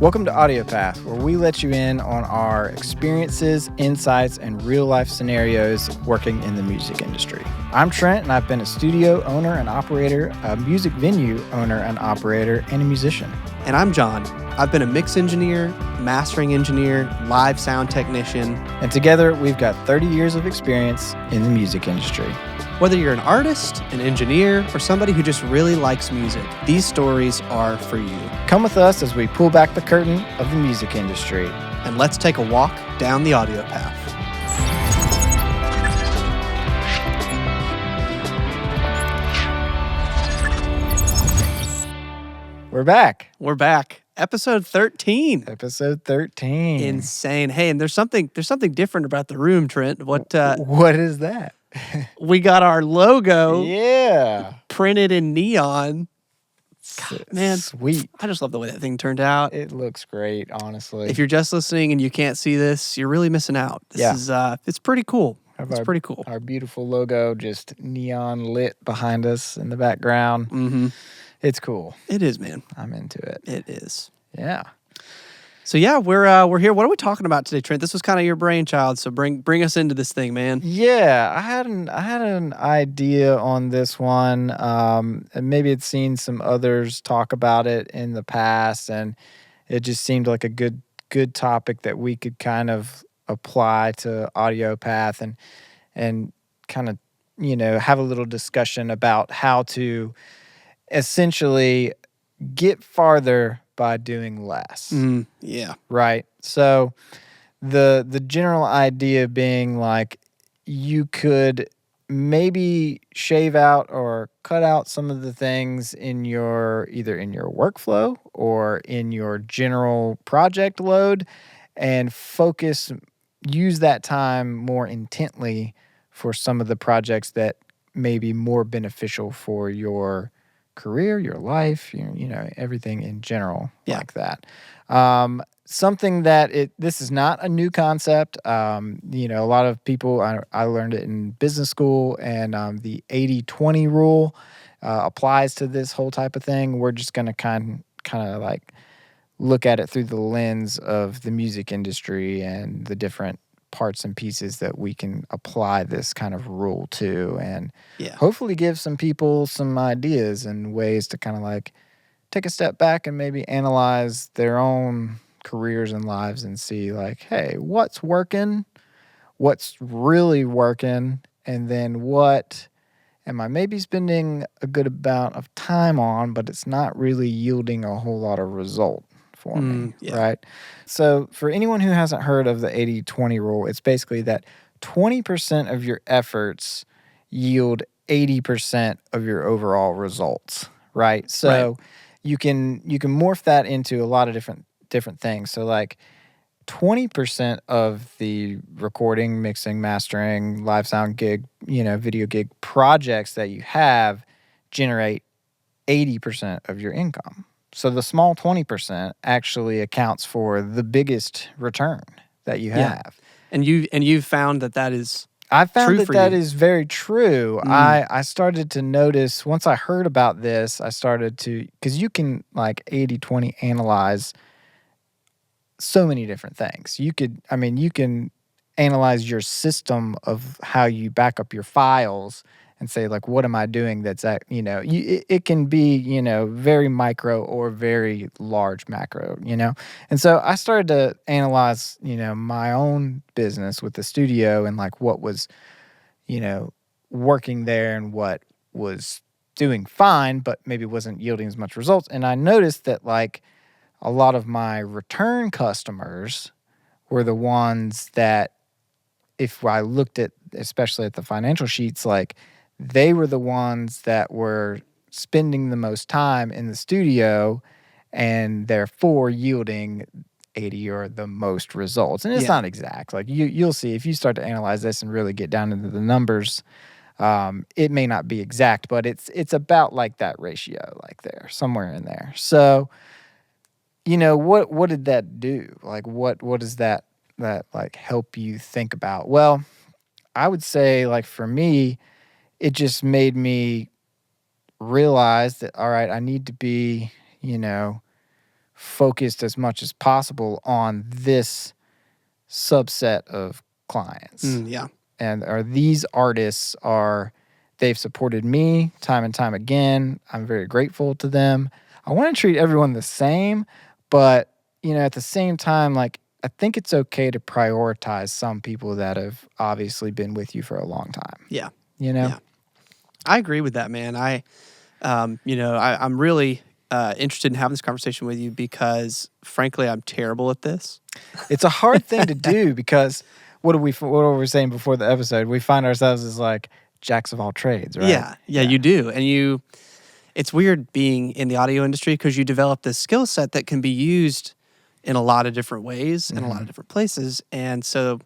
Welcome to AudioPath, where we let you in on our experiences, insights, and real-life scenarios working in the music industry. I'm Trent, and I've been a studio owner and operator, a music venue owner and operator, and a musician. And I'm John. I've been a mix engineer, mastering engineer, live sound technician. And together, we've got 30 years of experience in the music industry. Whether you're an artist, an engineer, or somebody who just really likes music, these stories are for you. Come with us as we pull back the curtain of the music industry. And let's take a walk down the audio path. We're back. We're back. Episode 13. Episode 13. Insane. Hey, and there's something different about the room, Trent. What is that? We got our logo printed in neon. God, man, sweet. I just love the way that thing turned out. It looks great, honestly. If you're just listening and you can't see this, you're really missing out. This is it's pretty cool. It's pretty cool. Our beautiful logo just neon lit behind us in the background. Mm-hmm. It's cool. It is, man. I'm into it. It is. Yeah. So yeah, we're here. What are we talking about today, Trent? This was kind of your brainchild, so bring us into this thing, man. Yeah, I had an idea on this one. And maybe it's seen some others talk about it in the past, and it just seemed like a good topic that we could kind of apply to AudioPath and kind of, have a little discussion about how to essentially get farther by doing less. Yeah. Right. So the general idea being like you could maybe shave out or cut out some of the things in either in your workflow or in your general project load and use that time more intently for some of the projects that may be more beneficial for your career, your life, everything in general like that. Something that this is not a new concept. A lot of people, I learned it in business school, and the 80-20 rule applies to this whole type of thing. We're just going to kind of like look at it through the lens of the music industry and the different parts and pieces that we can apply this kind of rule to, and hopefully give some people some ideas and ways to kind of like take a step back and maybe analyze their own careers and lives and see like, hey, what's working, what's really working, and then what am I maybe spending a good amount of time on, but it's not really yielding a whole lot of result for me, right? So for anyone who hasn't heard of the 80-20 rule, it's basically that 20% of your efforts yield 80% of your overall results, right? So you can morph that into a lot of different things. So like 20% of the recording, mixing, mastering, live sound gig, video gig projects that you have generate 80% of your income. So the small 20% actually accounts for the biggest return that you have. And you've found that is I found true that is very true. I started to notice once I heard about this, because you can like 80-20 analyze so many different things. You can analyze your system of how you back up your files and say, like, what am I doing that's at, it can be, very micro or very large macro, And so I started to analyze, my own business with the studio and like what was, working there and what was doing fine, but maybe wasn't yielding as much results. And I noticed that like a lot of my return customers were the ones that if I looked at, especially at the financial sheets, like, they were the ones that were spending the most time in the studio and therefore yielding 80 or the most results. And it's not exact. Like you'll see if you start to analyze this and really get down into the numbers, it may not be exact, but it's about like that ratio, like there, somewhere in there. So, what did that do? Like what does that like help you think about? Well, I would say like for me, it just made me realize that, all right, I need to be, focused as much as possible on this subset of clients. Yeah. And these artists they've supported me time and time again. I'm very grateful to them. I want to treat everyone the same, but at the same time, like, I think it's okay to prioritize some people that have obviously been with you for a long time. Yeah. Yeah. I agree with that, man. I'm really interested in having this conversation with you because, frankly, I'm terrible at this. It's a hard thing to do because what were we saying before the episode? We find ourselves as like jacks of all trades, right? Yeah, you do. And it's weird being in the audio industry because you develop this skill set that can be used in a lot of different ways in a lot of different places. And so,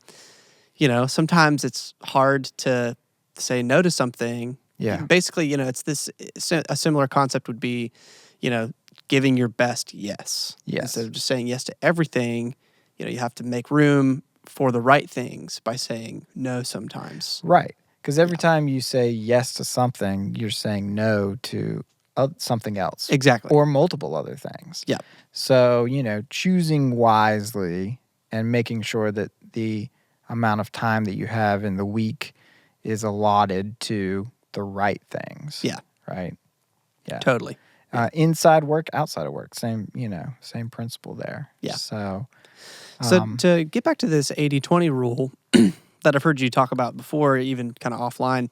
sometimes it's hard to say no to something. Yeah. Basically, it's a similar concept would be, giving your best yes. Yes. Instead of just saying yes to everything, you have to make room for the right things by saying no sometimes. Right. Because every time you say yes to something, you're saying no to something else. Exactly. Or multiple other things. Yeah. So, choosing wisely and making sure that the amount of time that you have in the week is allotted to the right things. Yeah. Right? Yeah. Totally. Inside work, outside of work. Same principle there. Yeah. So to get back to this 80-20 rule that I've heard you talk about before, even kind of offline.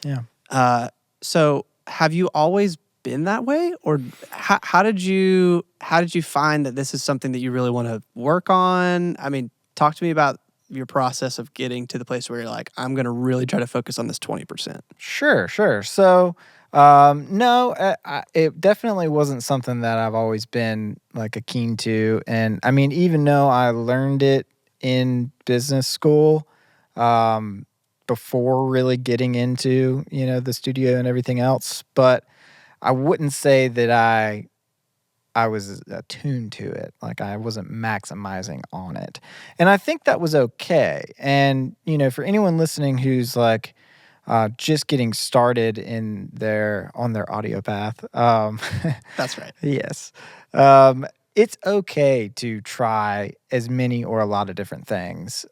Yeah. So have you always been that way, or how did you find that this is something that you really want to work on? I mean, talk to me about your process of getting to the place where you're like, I'm going to really try to focus on this 20%. Sure. So, no, it definitely wasn't something that I've always been like a keen to. And I mean, even though I learned it in business school, before really getting into, the studio and everything else, but I wouldn't say that I was attuned to it. Like, I wasn't maximizing on it. And I think that was okay. And, for anyone listening who's like just getting started on their audio path. That's right. Yes. It's okay to try as many or a lot of different things.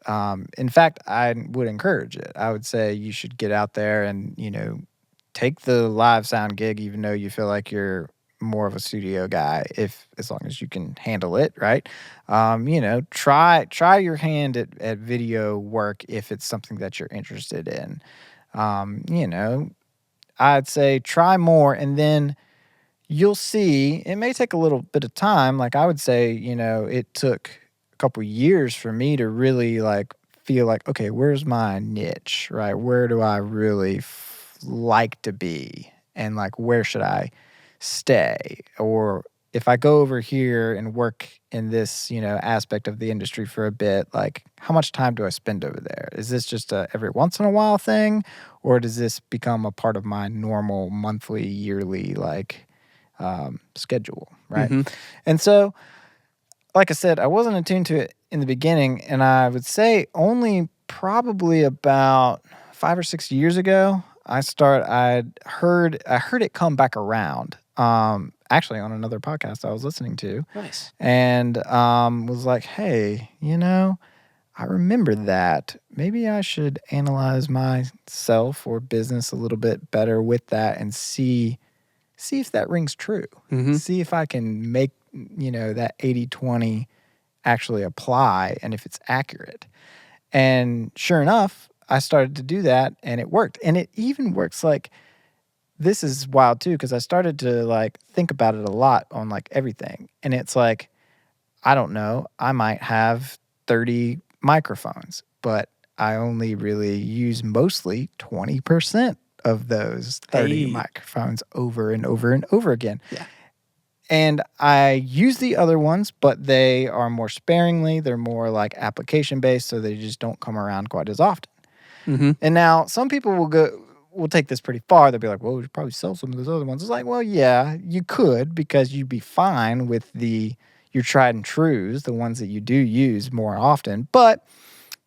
In fact, I would encourage it. I would say you should get out there and, take the live sound gig, even though you feel like you're more of a studio guy, as long as you can handle it, right? Try your hand at video work if it's something that you're interested in. I'd say try more, and then you'll see it may take a little bit of time. Like, I would say, it took a couple years for me to really like feel like, okay, where's my niche, right? Where do I really like to be, and like, where should I stay? Or if I go over here and work in this, aspect of the industry for a bit, like, how much time do I spend over there? Is this just a every once in a while thing, or does this become a part of my normal monthly, yearly, like, schedule, right? And so, like I said, I wasn't attuned to it in the beginning, and I would say only probably about 5 or 6 years ago, I heard it come back around. Actually, on another podcast I was listening to. Nice. And was like, hey, I remember that. Maybe I should analyze myself or business a little bit better with that and see if that rings true. See if I can make, that 80-20 actually apply and if it's accurate. And sure enough, I started to do that and it worked. And it even works like, this is wild too, because I started to like think about it a lot on like everything. And it's like, I don't know, I might have 30 microphones, but I only really use mostly 20% of those 30 microphones over and over and over again. Yeah. And I use the other ones, but they are more sparingly. They're more like application based, so they just don't come around quite as often. And now some people will take this pretty far. They'll be like, well, we should probably sell some of those other ones. It's like, well, yeah, you could, because you'd be fine with your tried and trues, the ones that you do use more often. But,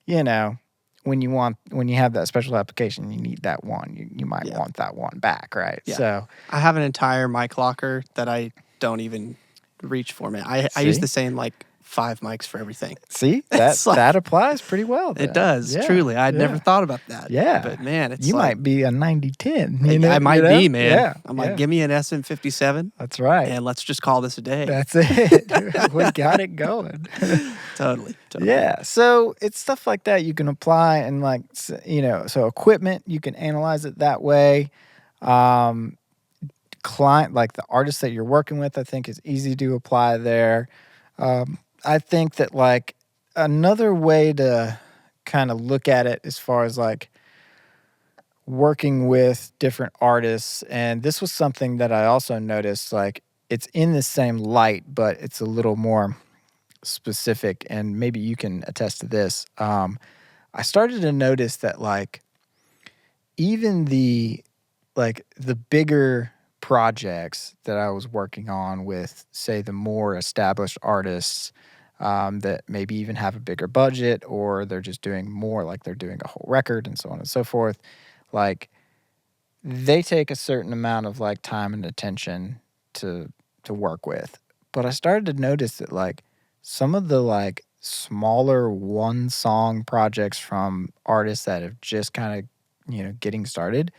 when you have that special application, you need that one. You might want that one back, right? Yeah. So I have an entire mic locker that I don't even reach for, man. I use See? the same like 5 mics for everything. See, It's like- that applies pretty well. It then. does, Yeah, truly. I'd never yeah. thought about that. Yeah. But man, it's You like, might be a 90-10. I might be, man. Yeah. I'm like, give me an SM57 That's right. and let's just call this a day. That's it. We got it going. Totally. Yeah. So it's stuff like that you can apply and like, so equipment, you can analyze it that way. Client, like the artist that you're working with, I think is easy to apply there. I think that like another way to kind of look at it as far as like working with different artists, and this was something that I also noticed, like it's in the same light, but it's a little more specific, and maybe you can attest to this. I started to notice that like even the bigger projects that I was working on with, say, the more established artists that maybe even have a bigger budget, or they're just doing more, like they're doing a whole record and so on and so forth, like they take a certain amount of like time and attention to work with. But I started to notice that like some of the like smaller one song projects from artists that have just kind of getting started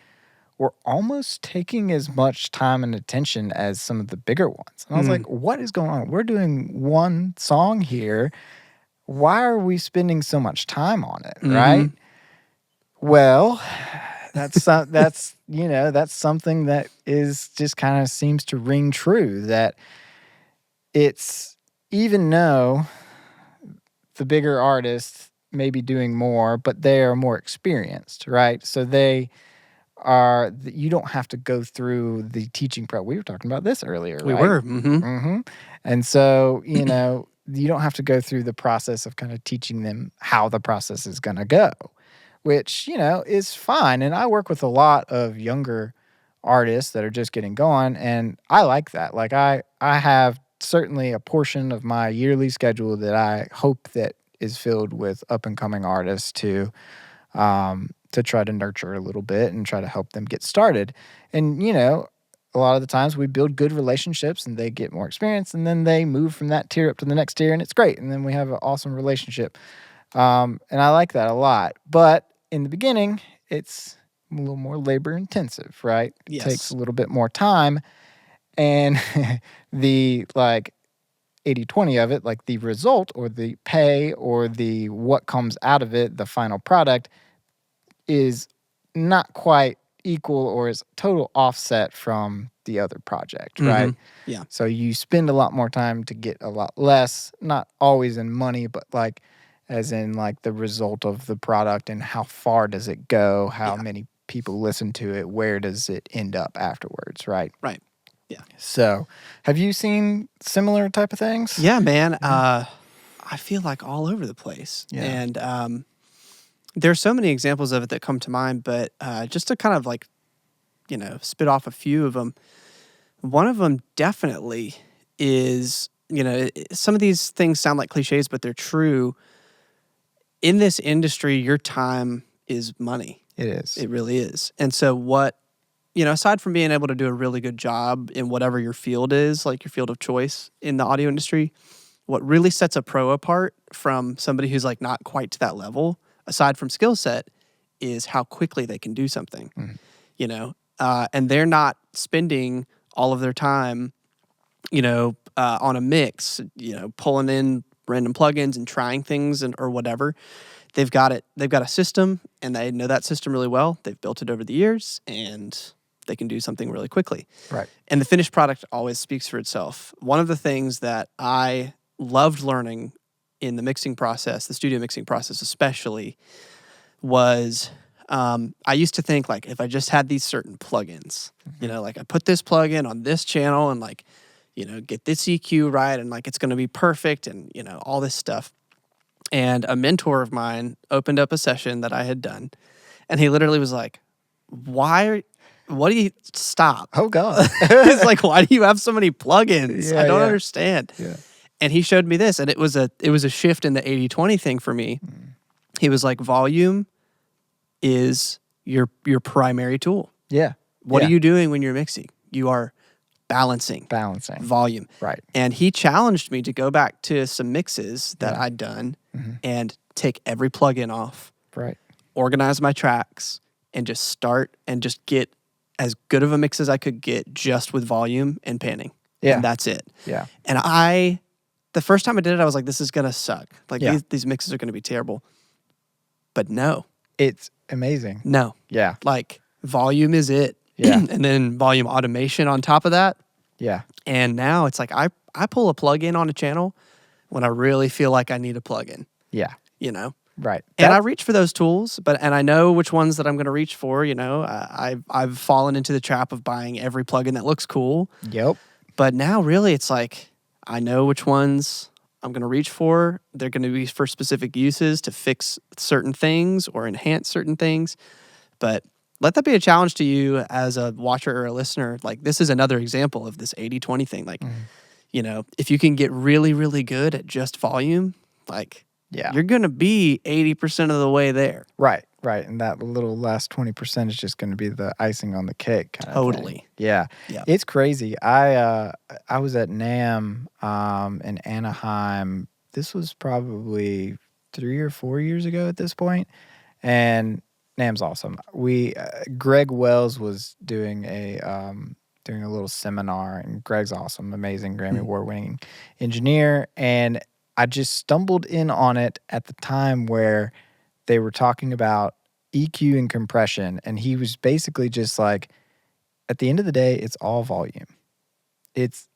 were almost taking as much time and attention as some of the bigger ones. And I was like, what is going on? We're doing one song here. Why are we spending so much time on it, right? Well, that's something that is just kind of seems to ring true, that it's, even though the bigger artists may be doing more, but they are more experienced, right? So you don't have to go through the teaching we were talking about this earlier, We right? were. And so, you don't have to go through the process of kind of teaching them how the process is going to go, which, is fine. And I work with a lot of younger artists that are just getting going, and I like that. Like I have certainly a portion of my yearly schedule that I hope that is filled with up and coming artists to try to nurture a little bit and try to help them get started. And, a lot of the times we build good relationships and they get more experience, and then they move from that tier up to the next tier, and it's great. And then we have an awesome relationship. And I like that a lot. But in the beginning, it's a little more labor intensive, right? Yes. It takes a little bit more time. And the like 80-20 of it, like the result or the pay or the what comes out of it, the final product, is not quite equal or is total offset from the other project, right? Yeah. So you spend a lot more time to get a lot less, not always in money, but like as in like the result of the product and how far does it go, how many people listen to it, where does it end up afterwards, right? Right. Yeah. So have you seen similar type of things? Yeah, man. I feel like all over the place. Yeah. And there's so many examples of it that come to mind, but just to kind of like, spit off a few of them. One of them definitely is, some of these things sound like cliches, but they're true. In this industry, your time is money. It is. It really is. And so aside from being able to do a really good job in whatever your field is, like your field of choice in the audio industry, what really sets a pro apart from somebody who's like not quite to that level, aside from skill set, is how quickly they can do something, and they're not spending all of their time, on a mix, pulling in random plugins and trying things or whatever. They've got a system, and they know that system really well. They've built it over the years, and they can do something really quickly. Right. And the finished product always speaks for itself. One of the things that I loved learning in the mixing process, the studio mixing process especially, was I used to think like if I just had these certain plugins, like I put this plugin on this channel and like, get this EQ right and like it's going to be perfect and, all this stuff. And a mentor of mine opened up a session that I had done, and he literally was like, what do you stop? Oh God. It's like, why do you have so many plugins? Yeah, I don't yeah. understand. Yeah. And he showed me this, and it was a shift in the 80-20 thing for me. He was like, volume is your primary tool. Yeah. What are you doing when you're mixing? You are balancing, Balancing. volume. Right. And he challenged me to go back to some mixes that Yeah. I'd done Mm-hmm. and take every plugin off, Right. organize my tracks, and just start and just get as good of a mix as I could get just with volume and panning. Yeah. And that's it. Yeah. And the first time I did it, I was like, this is going to suck. Like, Yeah. these mixes are going to be terrible. But no. It's amazing. No. Yeah. Like, volume is it. Yeah. And then volume automation on top of that. Yeah. And now it's like I pull a plug-in on a channel when I really feel like I need a plug-in, Yeah. you know? Right. And I reach for those tools, and I know which ones that I'm going to reach for, you know? I've fallen into the trap of buying every plugin that looks cool. Yep. But now really it's like I know which ones I'm going to reach for. They're going to be for specific uses to fix certain things or enhance certain things. But let that be a challenge to you as a watcher or a listener. Like, this is another example of this 80-20 thing. Like, you know, if you can get really, really good at just volume, like, Yeah. you're going to be 80% of the way there. Right. Right. And that little last 20% is just going to be the icing on the cake. Kind of Totally. thing. Yeah. Yeah. It's crazy. I was at NAMM in Anaheim. This was probably 3 or 4 years ago at this point, and NAMM's awesome. Greg Wells was doing a little seminar, and Greg's awesome, amazing Grammy Award-winning engineer, and I just stumbled in on it at the time where they were talking about EQ and compression, and he was basically just like, at the end of the day, it's all volume. It's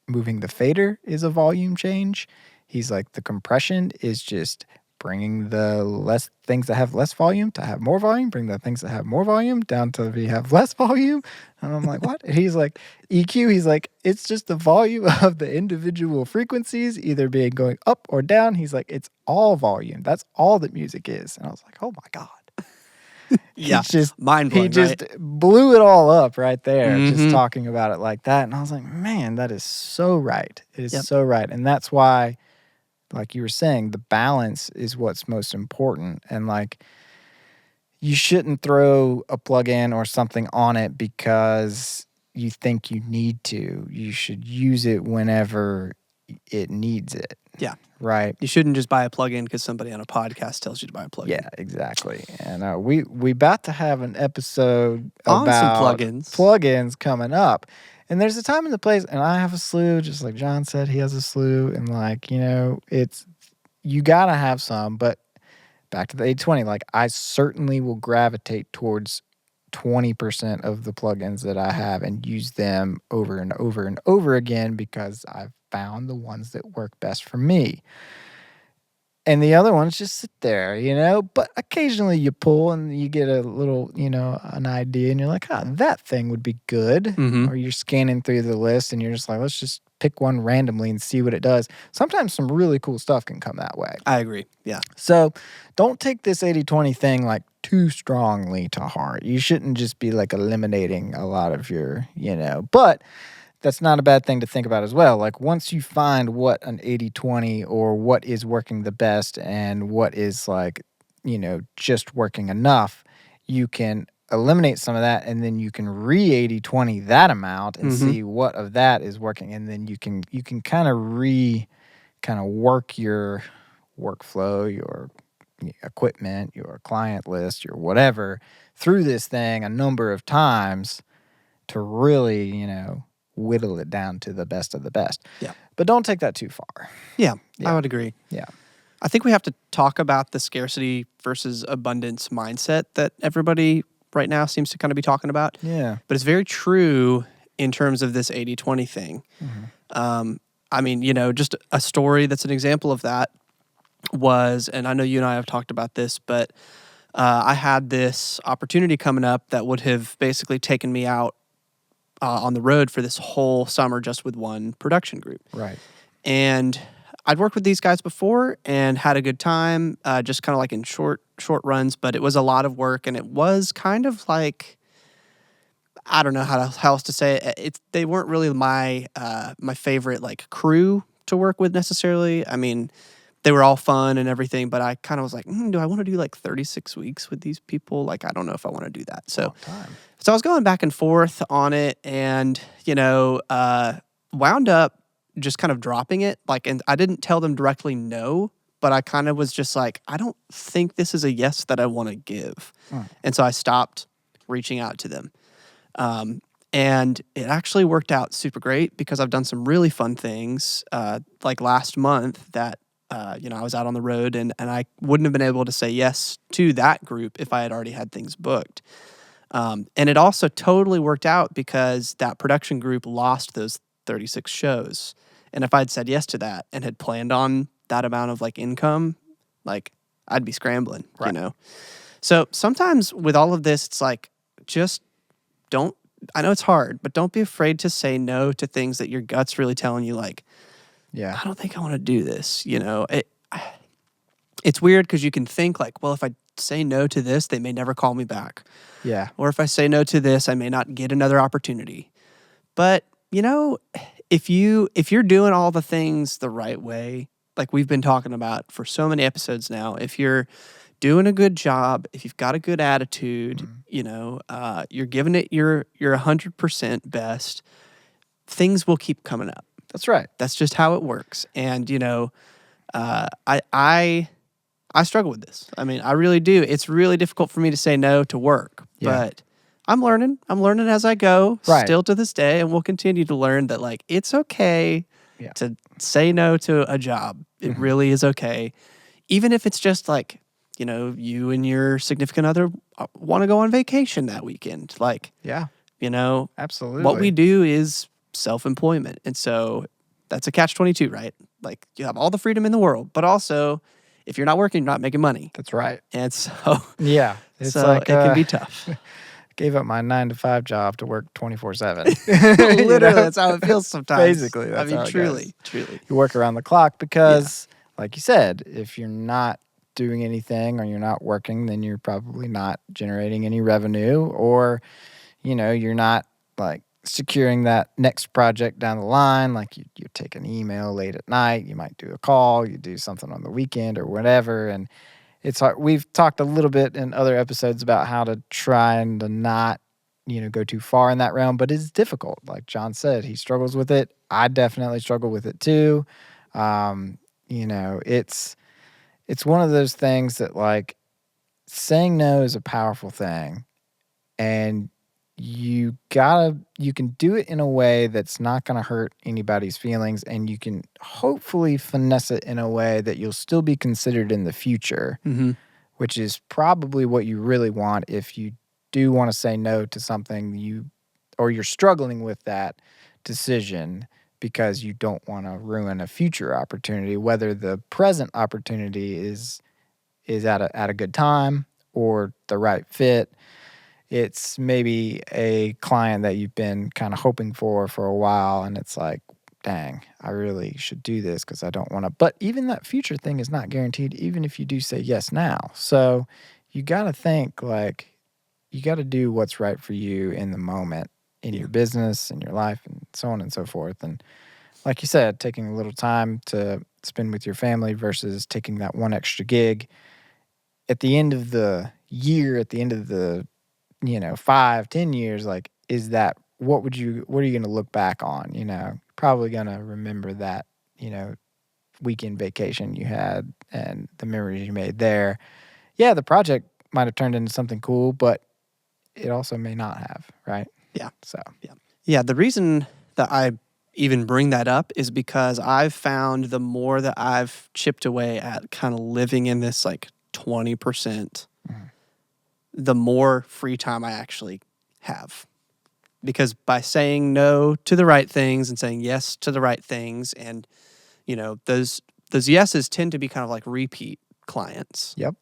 moving the fader is a volume change. He's like, the compression is just bringing the less things that have less volume to have more volume, bring the things that have more volume down to have less volume. And I'm like, what? And he's like, EQ, he's like, it's just the volume of the individual frequencies either being going up or down. He's like, it's all volume. That's all that music is. And I was like, oh my God. Yeah. It's just mind-blowing, he just right? blew it all up right there, just Mhm. talking about it like that. And I was like, man, that is so right. It is Yep. so right. And that's why, like you were saying, the balance is what's most important. And like, you shouldn't throw a plug-in or something on it because you think you need to. You should use it whenever it needs it. Yeah. Right. You shouldn't just buy a plugin because somebody on a podcast tells you to buy a plugin. Yeah, exactly. And we about to have an episode On some about plugins. plugins coming up. And there's a time and the place, and I have a slew, just like John said, he has a slew. And like, you know, you gotta have some, but back to the 80-20, like, I certainly will gravitate towards 20% of the plugins that I have and use them over and over and over again because I've found the ones that work best for me. And the other ones just sit there, you know, but occasionally you pull and you get a little, you know, an idea and you're like, that thing would be good. Mhm. Or you're scanning through the list and you're just like, let's just pick one randomly and see what it does. Sometimes some really cool stuff can come that way. I agree. Yeah. So don't take this 80-20 thing like too strongly to heart. You shouldn't just be like eliminating a lot of your, you know, but that's not a bad thing to think about as well. Like, once you find what an 80-20 or what is working the best and what is, like, you know, just working enough, you can eliminate some of that and then you can re-80-20 that amount and see what of that is working. And then you can kind of work your workflow, your equipment, your client list, your whatever through this thing a number of times to really, you know, whittle it down to the best of the best. Yeah. But don't take that too far. Yeah, Yeah. I would agree. Yeah. I think we have to talk about the scarcity versus abundance mindset that everybody right now seems to kind of be talking about. Yeah. But it's very true in terms of this 80-20 thing. I mean, you know, just a story that's an example of that was, and I know you and I have talked about this, but I had this opportunity coming up that would have basically taken me out on the road for this whole summer just with one production group. Right. And I'd worked with these guys before and had a good time, just kind of like in short runs, but it was a lot of work and it was kind of like, I don't know how else to say it. They weren't really my favorite like crew to work with necessarily. I mean, they were all fun and everything, but I kind of was like, do I want to do like 36 weeks with these people? Like, I don't know if I want to do that. So, Long time. so I was going back and forth on it, and wound up just kind of dropping it. Like, and I didn't tell them directly no, but I kind of was just like, I don't think this is a yes that I want to give, and so I stopped reaching out to them. And it actually worked out super great because I've done some really fun things. Like last month, that I was out on the road, and I wouldn't have been able to say yes to that group if I had already had things booked. And it also totally worked out because that production group lost those 36 shows. And if I'd said yes to that and had planned on that amount of like income, like I'd be scrambling, Right. So sometimes with all of this, it's like, just don't, I know it's hard, but don't be afraid to say no to things that your gut's really telling you, like, Yeah. I don't think I want to do this. It's weird because you can think like, well, if I say no to this, they may never call me back. Yeah. Or if I say no to this, I may not get another opportunity. But, if you're doing all the things the right way, like we've been talking about for so many episodes now, if you're doing a good job, if you've got a good attitude, you're giving it your 100% best, things will keep coming up. That's right. That's just how it works. And I struggle with this. I mean, I really do. It's really difficult for me to say no to work, but I'm learning. I'm learning as I go, Right. still to this day, and we'll continue to learn that like it's okay Yeah. to say no to a job. It really is okay, even if it's just like you and your significant other want to go on vacation that weekend. Like, Yeah. Absolutely. what we do is self-employment, and so that's a catch-22, right? Like, you have all the freedom in the world, but also, if you're not working, you're not making money. That's right. And so, Yeah. It's so like it can be tough. gave up my 9-to-5 job to work 24/7. Literally, that's how it feels sometimes. Basically, that's I mean, how it truly, goes. truly. You work around the clock because, like you said, if you're not doing anything or you're not working, then you're probably not generating any revenue, or you're not like securing that next project down the line. Like you take an email late at night, you might do a call, you do something on the weekend or whatever, and it's hard. We've talked a little bit in other episodes about how to try and to not go too far in that realm, but it's difficult. Like John said, he struggles with it. I definitely struggle with it too. It's one of those things that, like, saying no is a powerful thing, and you can do it in a way that's not going to hurt anybody's feelings, and you can hopefully finesse it in a way that you'll still be considered in the future, which is probably what you really want if you do want to say no to something you're struggling with that decision because you don't want to ruin a future opportunity, whether the present opportunity is at a good time or the right fit. It's maybe a client that you've been kind of hoping for a while, and it's like, dang, I really should do this because I don't want to. But even that future thing is not guaranteed, even if you do say yes now. So you got to think, like, you got to do what's right for you in the moment, in your business, in your life, and so on and so forth. And like you said, taking a little time to spend with your family versus taking that one extra gig at the end of the year, at the end of the 5-10 years, like, is that what are you going to look back on? Probably going to remember that weekend vacation you had and the memories you made there. Yeah, the project might have turned into something cool, but it also may not have, right? Yeah. So Yeah, the reason that I even bring that up is because I've found the more that I've chipped away at kind of living in this like 20%, the more free time I actually have. Because by saying no to the right things and saying yes to the right things, and those yeses tend to be kind of like repeat clients. Yep.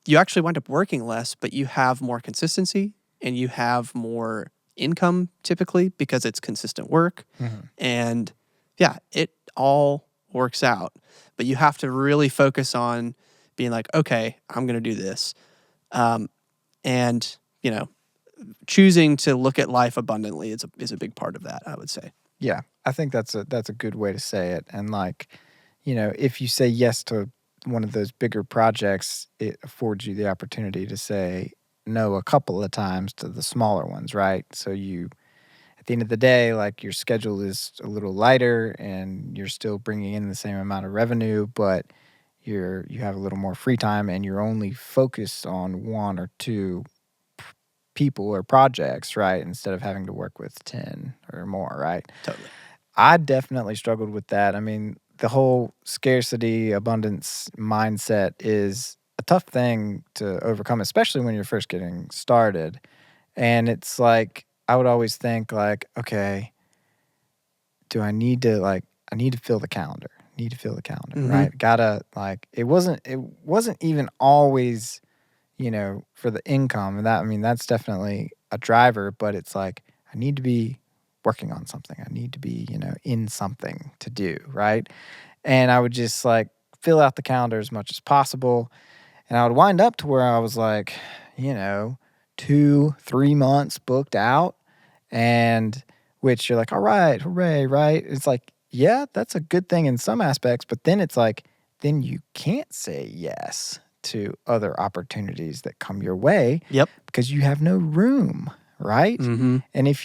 You actually wind up working less, but you have more consistency and you have more income typically because it's consistent work. And yeah, it all works out. But you have to really focus on being like, okay, I'm going to do this. And choosing to look at life abundantly is a big part of that, I would say. Yeah, I think that's a good way to say it. And, like, if you say yes to one of those bigger projects, it affords you the opportunity to say no a couple of times to the smaller ones, right? So at the end of the day, like your schedule is a little lighter and you're still bringing in the same amount of revenue, but you have a little more free time and you're only focused on one or two people or projects, right? Instead of having to work with 10 or more, right? Totally. I definitely struggled with that. I mean, the whole scarcity abundance mindset is a tough thing to overcome, especially when you're first getting started. And it's like, I would always think like, okay, do I need to I need to fill the calendar. Need to fill the calendar, Mm-hmm. right? Gotta it wasn't even always, for the income. And that's definitely a driver, but it's like I need to be working on something. I need to be, in something to do, right? And I would just like fill out the calendar as much as possible. And I would wind up to where I was like, you know, 2, 3 months booked out. And which you're like, all right, hooray, right? It's like, yeah, that's a good thing in some aspects. But then it's like, then you can't say yes to other opportunities that come your way Yep. because you have no room, right? Mm-hmm. And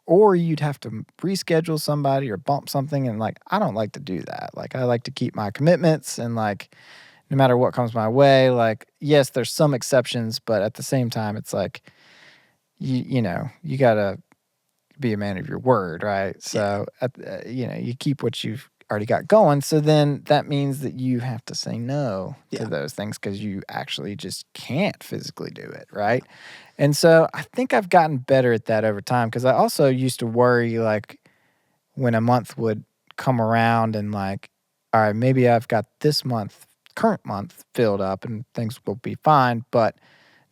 or you'd have to reschedule somebody or bump something. And like, I don't like to do that. Like, I like to keep my commitments and like, no matter what comes my way, like, yes, there's some exceptions, but at the same time, it's like, you got to be a man of your word, right? So, you keep what you've already got going. So then that means that you have to say no to those things because you actually just can't physically do it, right? And so I think I've gotten better at that over time because I also used to worry like when a month would come around and like, all right, maybe I've got this current month filled up and things will be fine, but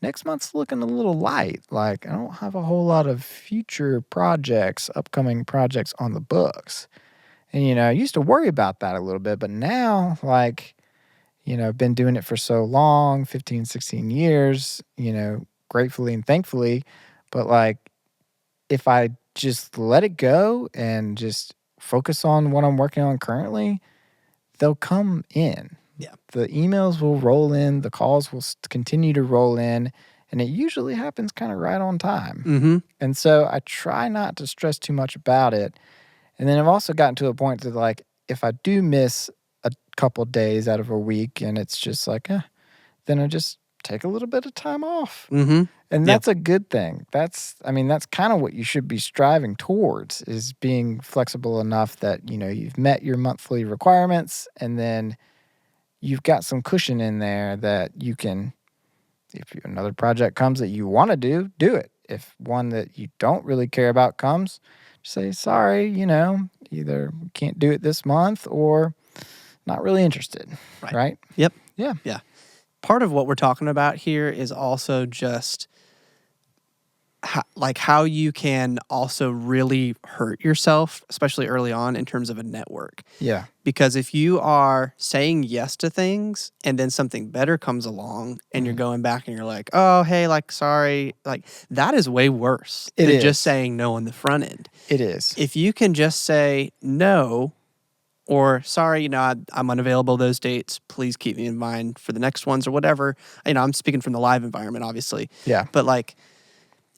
next month's looking a little light. Like I don't have a whole lot of future projects, upcoming projects on the books. And, I used to worry about that a little bit, but now, like, I've been doing it for so long, 15, 16 years, gratefully and thankfully. But, like, if I just let it go and just focus on what I'm working on currently, they'll come in. Yeah. The emails will roll in, the calls will continue to roll in, and it usually happens kind of right on time. Mm-hmm. And so I try not to stress too much about it. And then I've also gotten to a point that, like, if I do miss a couple days out of a week and it's just like, then I just take a little bit of time off. Mm-hmm. And that's a good thing. That's kind of what you should be striving towards is being flexible enough that, you've met your monthly requirements and then you've got some cushion in there that you can, if another project comes that you want to do it. If one that you don't really care about comes, just say, sorry, either can't do it this month or not really interested. Right? Yep. Yeah. Yeah. Part of what we're talking about here is also just how you can also really hurt yourself, especially early on in terms of a network. Yeah. Because if you are saying yes to things and then something better comes along and you're going back and you're like, oh, hey, like, sorry, like that is way worse than just saying no on the front end. It is. If you can just say no or sorry, I'm unavailable those dates, please keep me in mind for the next ones or whatever. I'm speaking from the live environment, obviously. Yeah. But like,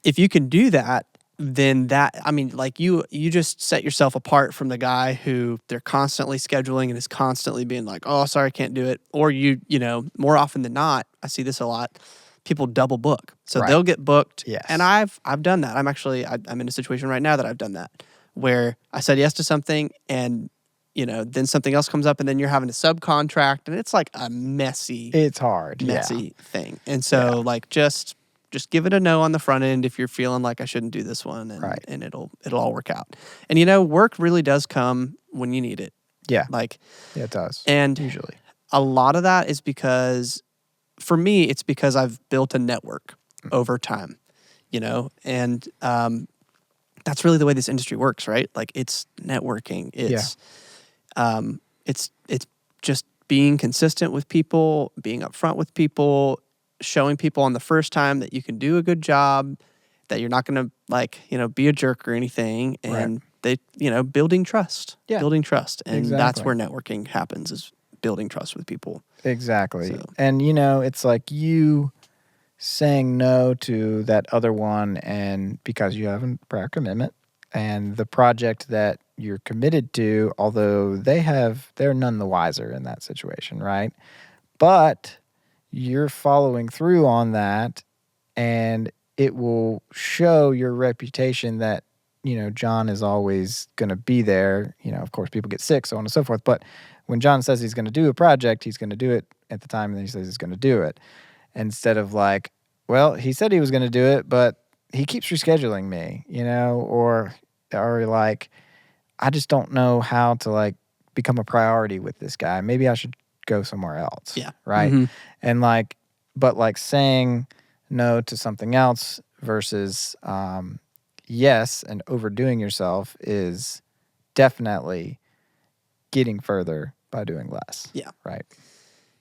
if you can do that, then you just set yourself apart from the guy who they're constantly scheduling and is constantly being like, oh, sorry, I can't do it. Or more often than not, I see this a lot, people double book. So they'll get booked. Yes. And I've done that. I'm in a situation right now that I've done that where I said yes to something and then something else comes up and then you're having to subcontract and it's like a messy thing. And so like just give it a no on the front end if you're feeling like I shouldn't do this one and it'll all work out. And work really does come when you need it. Yeah. Like it does. And usually a lot of that is because for me it's because I've built a network over time, and that's really the way this industry works, right? Like it's networking. It's just being consistent with people, being upfront with people, showing people on the first time that you can do a good job, that you're not going to be a jerk or anything, and building trust. Yeah. Building trust. And that's Exactly. where networking happens, is building trust with people. Exactly. So. And, it's like you saying no to that other one, and because you have a prior commitment, and the project that you're committed to, although they're none the wiser in that situation, right? But you're following through on that, and it will show your reputation that, John is always going to be there. Of course, people get sick, so on and so forth. But when John says he's going to do a project, he's going to do it at the time that he says he's going to do it. Instead of like, well, he said he was going to do it, but he keeps rescheduling me, or like, I just don't know how to like become a priority with this guy. Maybe I should go somewhere else. Yeah. Right. Mm-hmm. And like, but like saying no to something else versus yes and overdoing yourself is definitely getting further by doing less. Yeah. Right.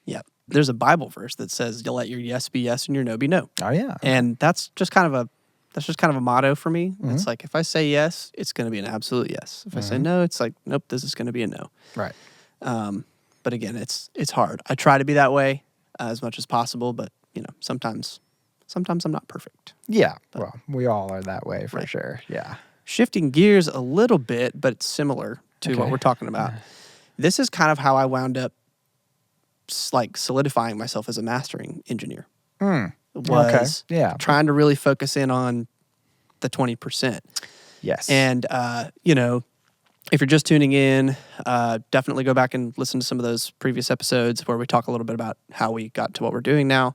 Yeah. There's a Bible verse that says you'll let your yes be yes and your no be no. Oh yeah. And that's just kind of a motto for me. Mm-hmm. It's like, if I say yes, it's going to be an absolute yes. If I say no, it's like, nope, this is going to be a no. Right. But again, it's hard. I try to be that way as much as possible, but sometimes I'm not perfect. Yeah. Well, we all are that way for Right. sure. Yeah. Shifting gears a little bit, but it's similar to what Okay. we're talking about. This is kind of how I wound up like solidifying myself as a mastering engineer. Was Okay. Yeah. trying to really focus in on the 20%. Yes. And, if you're just tuning in, definitely go back and listen to some of those previous episodes where we talk a little bit about how we got to what we're doing now.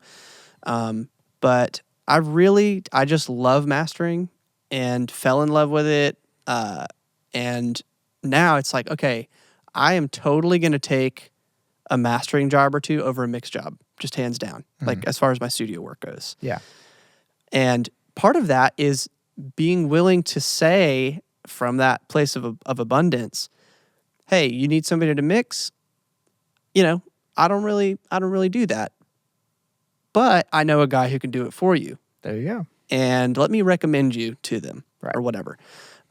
But I just love mastering and fell in love with it. And now it's like, okay, I am totally going to take a mastering job or two over a mixed job, just hands down, like as far as my studio work goes. Yeah. And part of that is being willing to say from that place of abundance, hey, you need somebody to mix? I don't really do that. But I know a guy who can do it for you. There you go. And let me recommend you to them, Right. or whatever.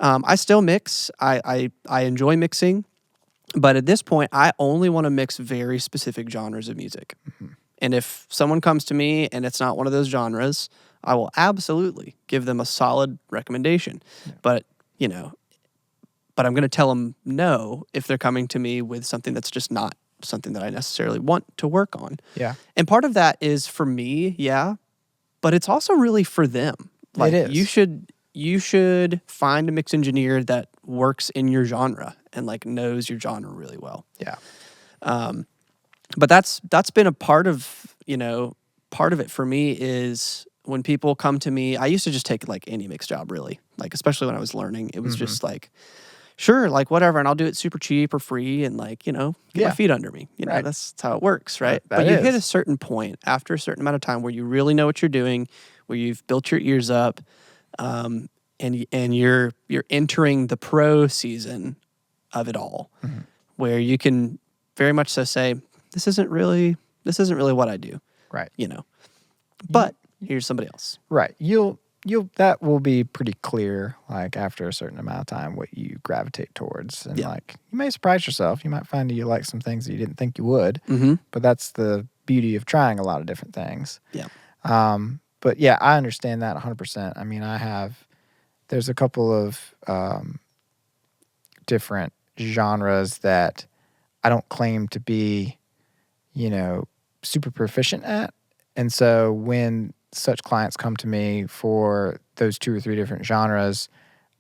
I still mix. I enjoy mixing. But at this point, I only want to mix very specific genres of music. Mm-hmm. And if someone comes to me and it's not one of those genres, I will absolutely give them a solid recommendation. Yeah. But I'm going to tell them no if they're coming to me with something that's just not something that I necessarily want to work on. Yeah. And part of that is for me, yeah, but it's also really for them. Like, It is. you should find a mix engineer that works in your genre and like knows your genre really well. Yeah. But that's been a part of it for me is when people come to me. I used to just take like any mix job, really, like especially when I was learning. It was just like, sure, like whatever, and I'll do it super cheap or free, and like get Yeah. my feet under me. Right. That's how it works, right? That But you hit is. a certain point after a certain amount of time where you really know what you're doing, where you've built your ears up, and you're entering the pro season of it all, where you can very much so say, this isn't really what I do, Right. But here's somebody else. Right. You'll that will be pretty clear, like after a certain amount of time, what you gravitate towards. And Yeah. like you may surprise yourself. You might find that you like some things that you didn't think you would. Mm-hmm. But that's the beauty of trying a lot of different things. Yeah. But yeah, I understand that 100%. I mean, there's a couple of different genres that I don't claim to be, super proficient at. And so when such clients come to me for those 2 or 3 different genres,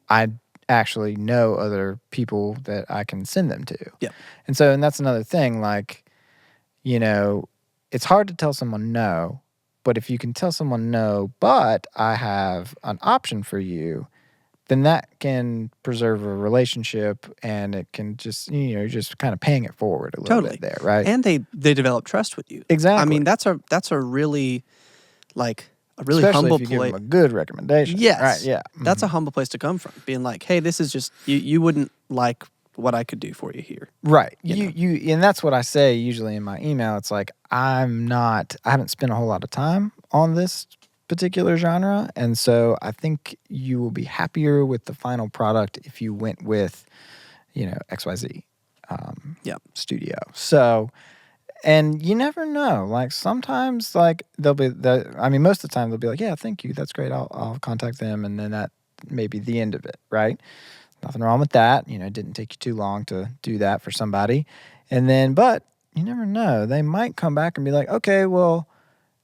I actually know other people that I can send them to. Yeah. And that's another thing, like, it's hard to tell someone no, but if you can tell someone no, but I have an option for you, then that can preserve a relationship, and it can just, just kind of paying it forward a little Totally. bit there, right? And they develop trust with you. Exactly. I mean, that's a really Especially humble if you give place. them a good recommendation. Yes. Right, yeah. That's a humble place to come from. Being like, hey, this is just you wouldn't like what I could do for you here. Right. You You and that's what I say usually in my email. It's like I haven't spent a whole lot of time on this particular genre. And so I think you will be happier with the final product if you went with, XYZ Yep. studio. So, and you never know. Like sometimes, like most of the time they'll be like, "Yeah, thank you, that's great. I'll contact them," and then that may be the end of it, right? Nothing wrong with that. It didn't take you too long to do that for somebody, and then, but you never know. They might come back and be like, "Okay, well,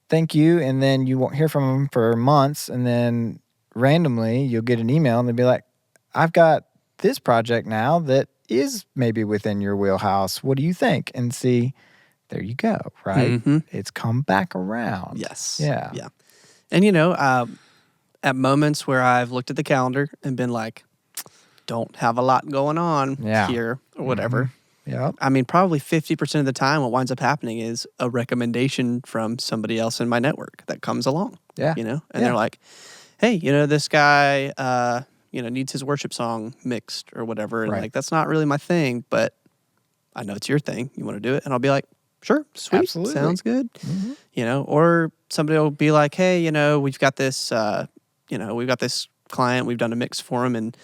thank you," and then you won't hear from them for months, and then randomly you'll get an email and they'll be like, "I've got this project now that is maybe within your wheelhouse. What do you think?" And see, there you go, right? Mm-hmm. It's come back around. Yes. Yeah. Yeah. And at moments where I've looked at the calendar and been like, don't have a lot going on Yeah. here or whatever. Yep. I mean, probably 50% of the time, what winds up happening is a recommendation from somebody else in my network that comes along. Yeah. And Yeah. they're like, hey, this guy, needs his worship song mixed or whatever. And Right. like, that's not really my thing, but I know it's your thing. You want to do it? And I'll be like, sure, sweet, Absolutely. sounds good. Mhm. Or somebody will be like, hey, we've got this, client, we've done a mix for them, and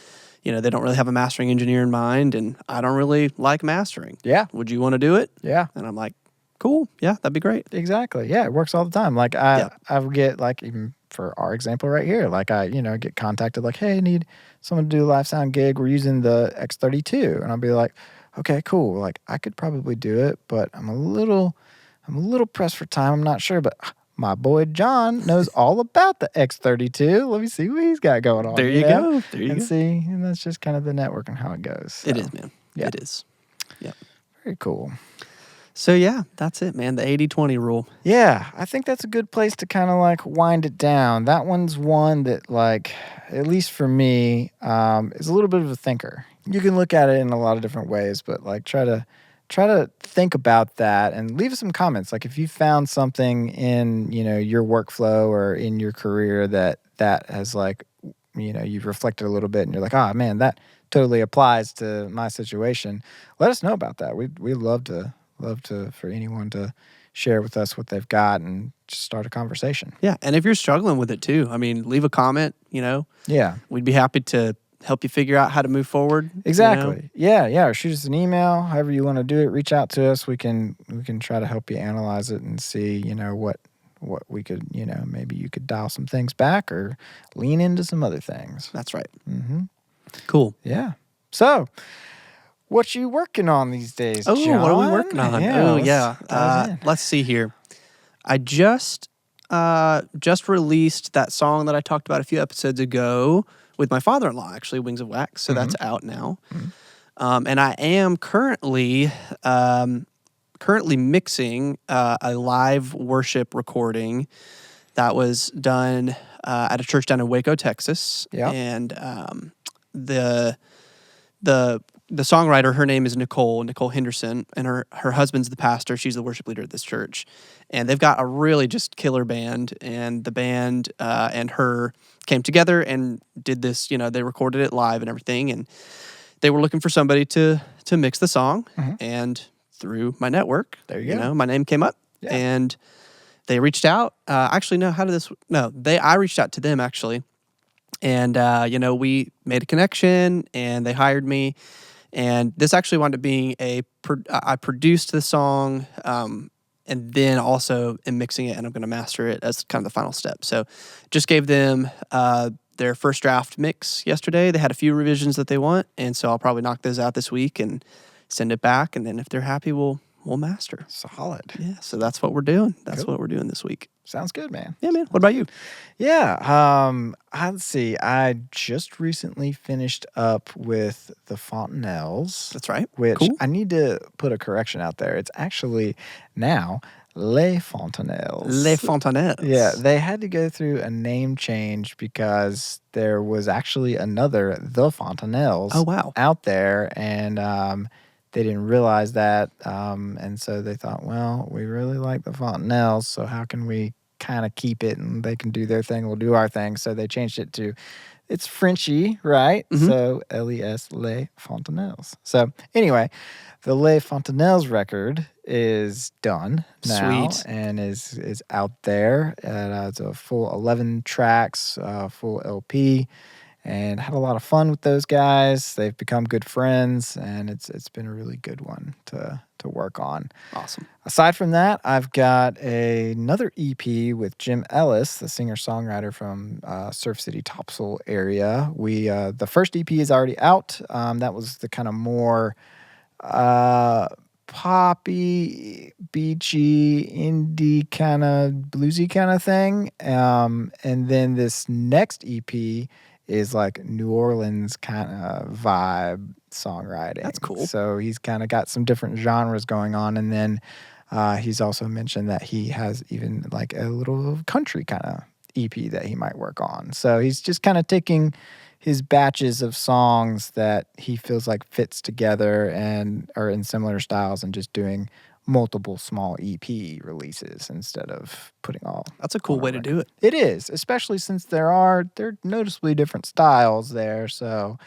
they don't really have a mastering engineer in mind, and I don't really like mastering. Yeah. Would you want to do it? Yeah. And I'm like, cool, yeah, that'd be great. Exactly. Yeah, it works all the time. Like I would get, like, even for our example right here, like I get contacted like, "Hey, I need someone to do a live sound gig. We're using the X32." And I'll be like, "Okay, cool. Like I could probably do it, but I'm a little pressed for time. I'm not sure, but my boy John knows all about the X32. Let me see what he's got going on." There you go. There you and go. see, and that's just kind of the network and how it goes. So, It is, man. yeah. It is. Yeah. very cool. So, yeah, that's it, man. The 80-20 rule. Yeah, I think that's a good place to kind of like wind it down. That one's one that, like, at least for me, is a little bit of a thinker. You can look at it in a lot of different ways, but like try to think about that and leave us some comments. Like if you found something in your workflow or in your career that has, like, you've reflected a little bit and you're like, "Oh man, that totally applies to my situation." Let us know about that. We love to for anyone to share with us what they've got and just start a conversation. Yeah. And if you're struggling with it too, I mean, leave a comment, Yeah, We'd be happy to help you figure out how to move forward. exactly. Yeah. Or shoot us an email, however you want to do it. Reach out to us. We can try to help you analyze it and see, what we could, maybe you could dial some things back or lean into some other things. That's right. Mm-hmm. Cool. Yeah. So, what you working on these days, Oh, John? what are we working on? Let's Let's see here. I just released that song that I talked about a few episodes ago with my father-in-law, actually, Wings of Wax. So that's out now. And I am currently mixing a live worship recording that was done at a church down in Waco, Texas. Yeah. And the songwriter, her name is Nicole Henderson, and her husband's the pastor. She's the worship leader at this church. And they've got a really just killer band. And the band and her came together and did this, they recorded it live and everything. And they were looking for somebody to mix the song. And through my network, There you go. my name came up. Yeah. And they reached out. Actually, no, I reached out to them, actually. And, we made a connection and they hired me. And this actually wound up being I produced the song and then also am mixing it and I'm going to master it as kind of the final step. So just gave them their first draft mix yesterday. They had a few revisions that they want. And so I'll probably knock those out this week and send it back. And then if they're happy, we'll master. Solid. Yeah, so that's what we're doing. That's what we're doing this week. Sounds good, man. Yeah, man. What about you? Yeah. Let's see. I just recently finished up with the Fontanelles. That's right. Which Cool. I need to put a correction out there. It's actually now Les Fontanelles. Les Fontanelles. Yeah, they had to go through a name change because there was actually another The Fontanelles Oh, wow. out there, and they didn't realize that, and so they thought, well, we really like The Fontanelles, so how can we kind of keep it and they can do their thing, we'll do our thing. So they changed it to it's Frenchy, right? Mhm. So Les Les Fontanelles. So anyway, the Les Fontanelles record is done now Sweet. and is out there. It's a full 11 tracks, full LP, and had a lot of fun with those guys. They've become good friends, and it's been a really good one to work on. Awesome. Aside from that, I've got another EP with Jim Ellis, the singer-songwriter from Surf City Topsail area. The first EP is already out. That was the kind of more poppy, beachy, indie kind of bluesy kind of thing. And then this next EP is like New Orleans kind of vibe songwriting. That's cool. So he's kind of got some different genres going on. And then he's also mentioned that he has even like a little country kind of EP that he might work on. So he's just kind of taking his batches of songs that he feels like fits together and are in similar styles and just doing multiple small EP releases instead of putting all. That's a cool on way to record. do it. It is, especially since they're noticeably different styles there. So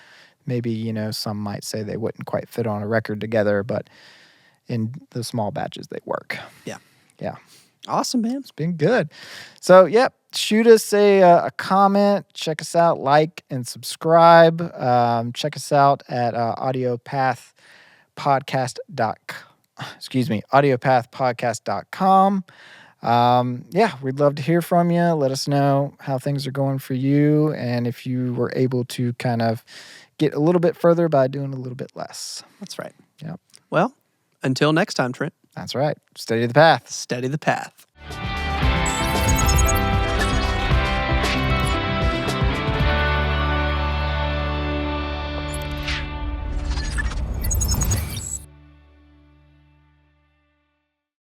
maybe, some might say they wouldn't quite fit on a record together, but in the small batches they work. Yeah. Yeah. Awesome, man. It's been good. So, yep, shoot us a comment. Check us out, like and subscribe. Check us out at audiopathpodcast.com. Yeah, we'd love to hear from you. Let us know how things are going for you and if you were able to kind of get a little bit further by doing a little bit less. That's right. Yep. Well, until next time, Trent. That's right. Steady the path. Steady the path.